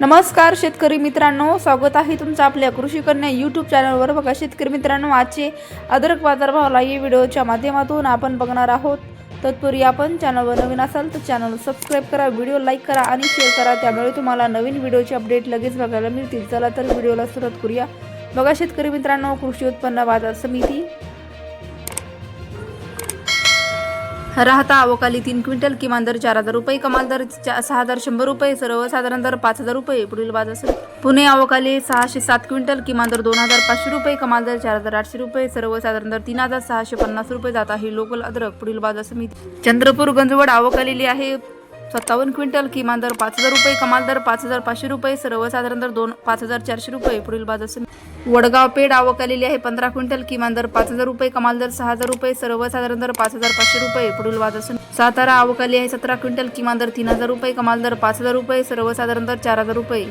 नमस्कार शेतकरी मित्रांनो, स्वागत आहे तुमचं आपल्या कृषी कन्या यूट्यूब चॅनलवर। बघा शेतकरी मित्रांनो, आजचे अद्रक बाजारभाव या व्हिडिओच्या माध्यमातून आपण बघणार आहोत। तत्पूर्वी आपण चॅनलवर नवीन असाल तर चॅनल सबस्क्राइब करा, व्हिडिओ लाईक करा आणि शेअर करा, त्यामुळे तुम्हाला नवीन व्हिडिओचे अपडेट लगेच बघायला मिळतील। चला तर व्हिडिओला सुरुवात करूया। बघा शेतकरी मित्रांनो, कृषी उत्पन्न बाजार समिती राहता अवकाली 3 क्विंटल, किमान दर 4000 रुपये, कमाल दर 6100 रुपये, सर्वसाधारण दर 5000 रुपये। पुढील बाजार समिती पुणे अवकाली 607 क्विंटल, किमान दर 2500 रुपये, कमाल दर 4800 रुपये, सर्वसाधारण दर 3650 रुपये जात आहे लोकल अद्रक। पुढील बाजार समिती चंद्रपूर गंजवड अवकालेली आहे 57 क्विंटल, किमान दर 5000 रुपये, कमाल दर 5500 रुपये, सर्वसाधारण दर 5400 रुपये। पुढील बाजार समिती वडगाव पेठ अवकालेली आहे 15 क्विंटल, किमान दर 5000 रुपये, कमाल दर 6000 रुपये, सर्वसाधारण दर 5500 रुपये। पुढील बाजार समिती सातारा अवकाली आहे 17 क्विंटल, किमान दर 3000 रुपये, कमाल दर 5000 रुपये, सर्वसाधारण दर 4000 रुपये।